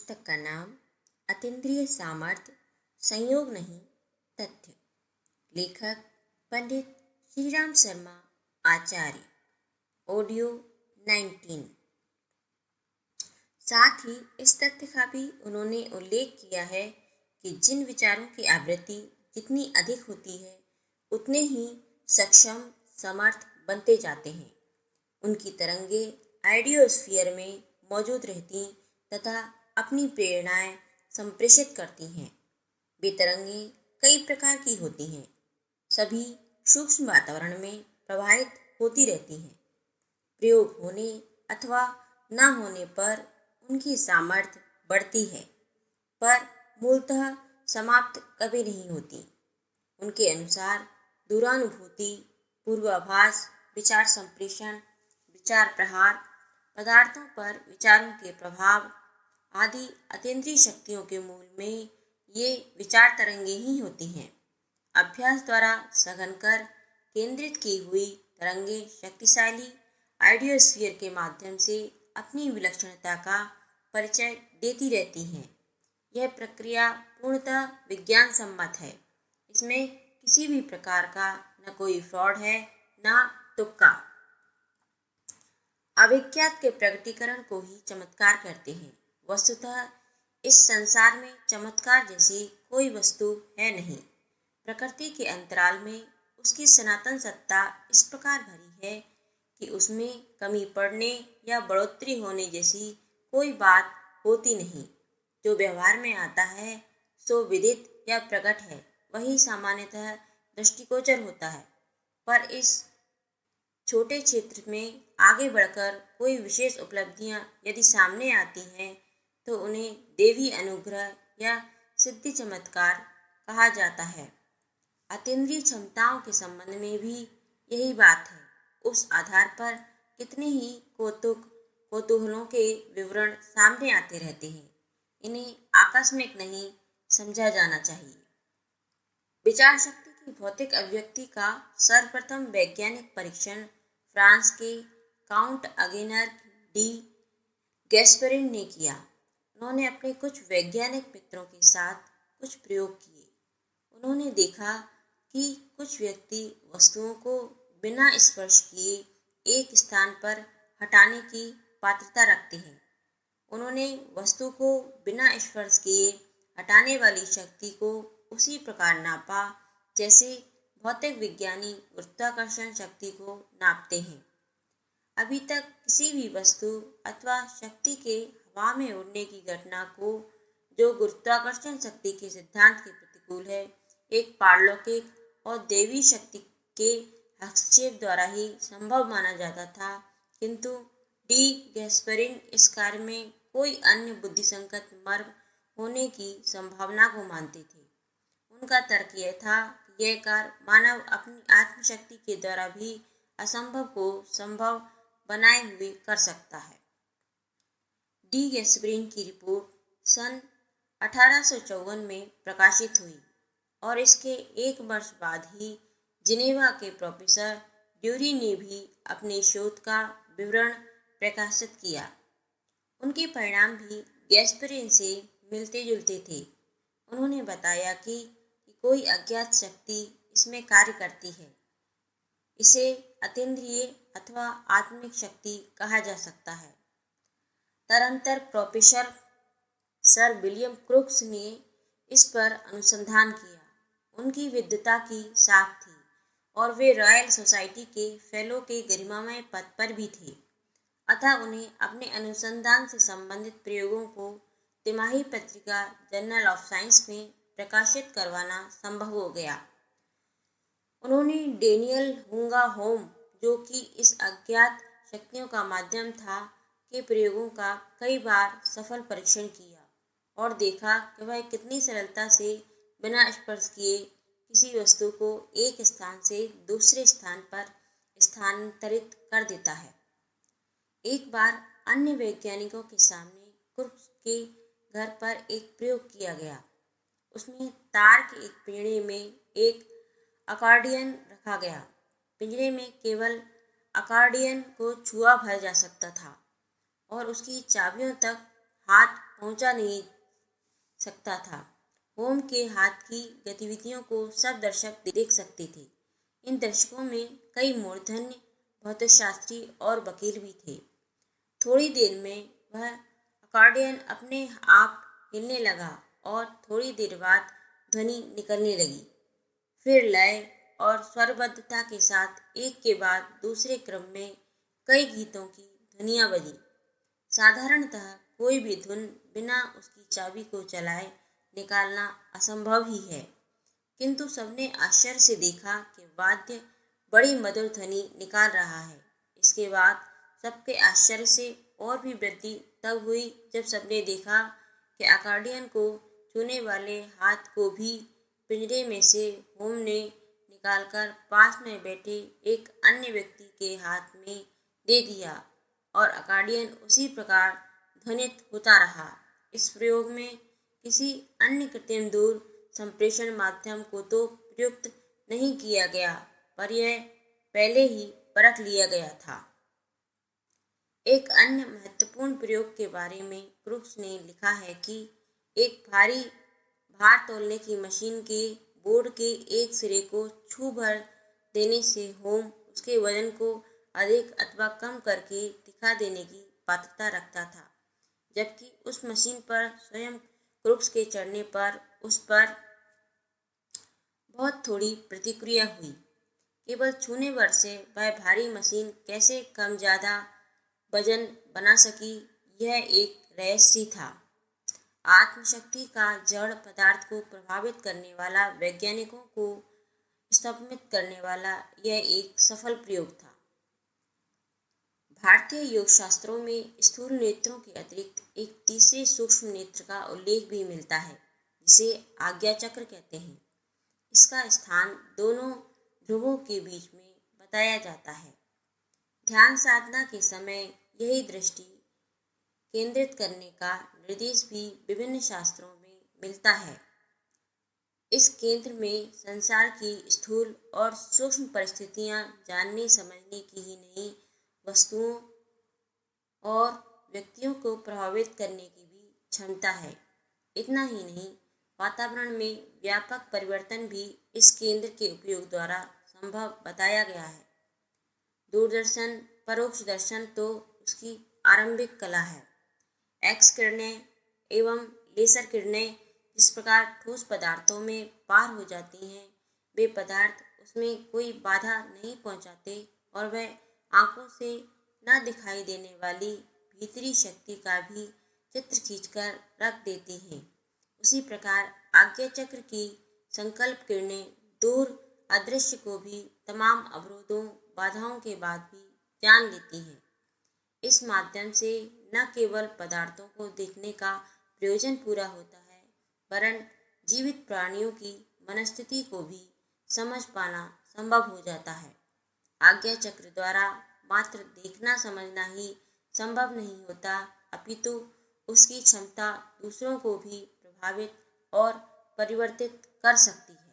पुस्तक का नाम अतीन्द्रिय सामर्थ्य, संयोग नहीं तथ्य। लेखक पंडित श्रीराम शर्मा आचार्य। ऑडियो 19। साथ ही इस तथ्य का भी उन्होंने उल्लेख किया है कि जिन विचारों की आवृत्ति जितनी अधिक होती है उतने ही सक्षम समर्थ बनते जाते हैं। उनकी तरंगे आइडियोस्फीयर में मौजूद रहती तथा अपनी प्रेरणाएं संप्रेषित करती हैं। वे तरंगें कई प्रकार की होती हैं, सभी सूक्ष्म वातावरण में प्रवाहित होती रहती हैं। प्रयोग होने अथवा न होने पर उनकी सामर्थ्य बढ़ती है, पर मूलतः समाप्त कभी नहीं होती। उनके अनुसार दूरानुभूति, पूर्वाभास, विचार संप्रेषण, विचार प्रहार, पदार्थों पर विचारों के प्रभाव आदि अतीन्द्रिय शक्तियों के मूल में ये विचार तरंगे ही होती हैं। अभ्यास द्वारा सघन कर केंद्रित की हुई तरंगे शक्तिशाली आइडियोस्फीयर के माध्यम से अपनी विलक्षणता का परिचय देती रहती हैं। यह प्रक्रिया पूर्णतः विज्ञान सम्मत है। इसमें किसी भी प्रकार का न कोई फ्रॉड है न तुक्का। अविज्ञात के प्रकटीकरण को ही चमत्कार कहते हैं। वस्तुतः इस संसार में चमत्कार जैसी कोई वस्तु है नहीं। प्रकृति के अंतराल में उसकी सनातन सत्ता इस प्रकार भरी है कि उसमें कमी पड़ने या बढ़ोतरी होने जैसी कोई बात होती नहीं। जो व्यवहार में आता है सो विदित या प्रकट है, वही सामान्यतः दृष्टिगोचर होता है। पर इस छोटे क्षेत्र में आगे बढ़कर कोई विशेष उपलब्धियां यदि सामने आती हैं तो उन्हें देवी अनुग्रह या सिद्धि चमत्कार कहा जाता है। अतीन्द्रिय क्षमताओं के संबंध में भी यही बात है। उस आधार पर कितने ही कौतूहलों के विवरण सामने आते रहते हैं। इन्हें आकस्मिक नहीं समझा जाना चाहिए। विचार शक्ति की भौतिक अभिव्यक्ति का सर्वप्रथम वैज्ञानिक परीक्षण फ्रांस के काउंट अगेनर डी गैस्परिन ने किया। उन्होंने अपने कुछ वैज्ञानिक मित्रों के साथ कुछ प्रयोग किए। उन्होंने देखा कि कुछ व्यक्ति वस्तुओं को बिना स्पर्श किए एक स्थान पर हटाने की पात्रता रखते हैं। उन्होंने वस्तु को बिना स्पर्श किए हटाने वाली शक्ति को उसी प्रकार नापा जैसे भौतिक विज्ञानी गुरुत्वाकर्षण शक्ति को नापते हैं। अभी तक किसी भी वस्तु अथवा शक्ति के हवा में उड़ने की घटना को, जो गुरुत्वाकर्षण शक्ति के सिद्धांत के प्रतिकूल है, एक पारलौकिक और दैवी शक्ति के हस्तक्षेप द्वारा ही संभव माना जाता था। किंतु डी गैस्परिन इस कार्य में कोई अन्य बुद्धिसंगत मर्म होने की संभावना को मानते थे। उनका तर्क यह था कि यह कार्य मानव अपनी आत्मशक्ति के द्वारा भी असंभव को संभव बनाए हुए कर सकता है। डी गैस्परिन की रिपोर्ट सन 1854 में प्रकाशित हुई और इसके एक वर्ष बाद ही जिनेवा के प्रोफेसर ड्यूरी ने भी अपने शोध का विवरण प्रकाशित किया। उनके परिणाम भी गैस्परिन से मिलते जुलते थे। उन्होंने बताया कि कोई अज्ञात शक्ति इसमें कार्य करती है। इसे अतीन्द्रिय अथवा आत्मिक शक्ति कहा जा सकता है। तदनंतर प्रोफेसर सर विलियम क्रूक्स ने इस पर अनुसंधान किया। उनकी विद्वता की साख थी और वे रॉयल सोसाइटी के फेलो के गरिमामय पद पर भी थे। अतः उन्हें अपने अनुसंधान से संबंधित प्रयोगों को तिमाही पत्रिका जर्नल ऑफ साइंस में प्रकाशित करवाना संभव हो गया। उन्होंने डेनियल हुंगा होम, जो कि इस अज्ञात शक्तियों का माध्यम था, के प्रयोगों का कई बार सफल परीक्षण किया और देखा कि वह कितनी सरलता से बिना स्पर्श किए किसी वस्तु को एक स्थान से दूसरे स्थान पर स्थानांतरित कर देता है। एक बार अन्य वैज्ञानिकों के सामने क्रूक्स के घर पर एक प्रयोग किया गया। उसमें तार के एक पिंजरे में एक अकॉर्डियन रखा गया। पिंजरे में केवल अकॉर्डियन को छुआ भर जा सकता था और उसकी चाबियों तक हाथ पहुंचा नहीं सकता था। होम के हाथ की गतिविधियों को सब दर्शक देख सकते थे। इन दर्शकों में कई मूर्धन्य भौतिकशास्त्री और वकील भी थे। थोड़ी देर में वह अकॉर्डियन अपने आप हिलने लगा और थोड़ी देर बाद ध्वनि निकलने लगी। फिर लय और स्वरबद्धता के साथ एक के बाद दूसरे क्रम में कई गीतों की ध्वनियाँ बजी। साधारणतः कोई भी धुन बिना उसकी चाबी को चलाए निकालना असंभव ही है, किंतु सबने आश्चर्य से देखा कि वाद्य बड़ी मधुर ध्वनि निकाल रहा है। इसके बाद सबके आश्चर्य से और भी वृद्धि तब हुई जब सबने देखा कि अकॉर्डियन को छूने वाले हाथ को भी पिंजरे में से होम ने निकालकर पास में बैठे एक अन्य व्यक्ति के हाथ में दे दिया और अकॉर्डियन उसी प्रकार ध्वनित होता रहा। इस प्रयोग में किसी अन्य कृत्रिम दूर संप्रेषण माध्यम को तो प्रयुक्त नहीं किया गया, पर यह पहले ही परख लिया गया था। एक अन्य महत्वपूर्ण प्रयोग के बारे में क्रुक्स ने लिखा है कि एक भारी भार तौलने की मशीन के बोर्ड के एक सिरे को छू भर देने से होम उसके वजन को अधिक अथवा कम करके दिखा देने की पात्रता रखता था, जबकि उस मशीन पर स्वयं क्रुक्स के चढ़ने पर उस पर बहुत थोड़ी प्रतिक्रिया हुई। केवल छूने भर से वह भारी मशीन कैसे कम ज़्यादा वजन बना सकी, यह एक रहस्य था। आत्मशक्ति का जड़ पदार्थ को प्रभावित करने वाला, वैज्ञानिकों को स्तंभित करने वाला यह एक सफल प्रयोग था। भारतीय योग शास्त्रों में स्थूल नेत्रों के अतिरिक्त एक तीसरे सूक्ष्म नेत्र का उल्लेख भी मिलता है, जिसे आज्ञा चक्र कहते हैं। इसका स्थान दोनों ध्रुवों के बीच में बताया जाता है। ध्यान साधना के समय यही दृष्टि केंद्रित करने का निर्देश भी विभिन्न शास्त्रों में मिलता है। इस केंद्र में संसार की स्थूल और सूक्ष्म परिस्थितियां जानने समझने की ही नहीं, वस्तुओं और व्यक्तियों को प्रभावित करने की भी क्षमता है। इतना ही नहीं, वातावरण में व्यापक परिवर्तन भी इस केंद्र के उपयोग द्वारा संभव बताया गया है। दूरदर्शन, परोक्ष दर्शन तो उसकी आरंभिक कला है। एक्स किरणें एवं लेसर किरणें जिस प्रकार ठोस पदार्थों में पार हो जाती हैं, वे पदार्थ उसमें कोई बाधा नहीं पहुंचाते और वह आंखों से न दिखाई देने वाली भीतरी शक्ति का भी चित्र खींचकर रख देती हैं। उसी प्रकार आज्ञा चक्र की संकल्प किरणें दूर अदृश्य को भी तमाम अवरोधों बाधाओं के बाद भी जान लेती हैं। इस माध्यम से न केवल पदार्थों को देखने का प्रयोजन पूरा होता है, वरन जीवित प्राणियों की मनस्थिति को भी समझ पाना संभव हो जाता है। आज्ञा चक्र द्वारा मात्र देखना समझना ही संभव नहीं होता, अपितु उसकी क्षमता दूसरों को भी प्रभावित और परिवर्तित कर सकती है।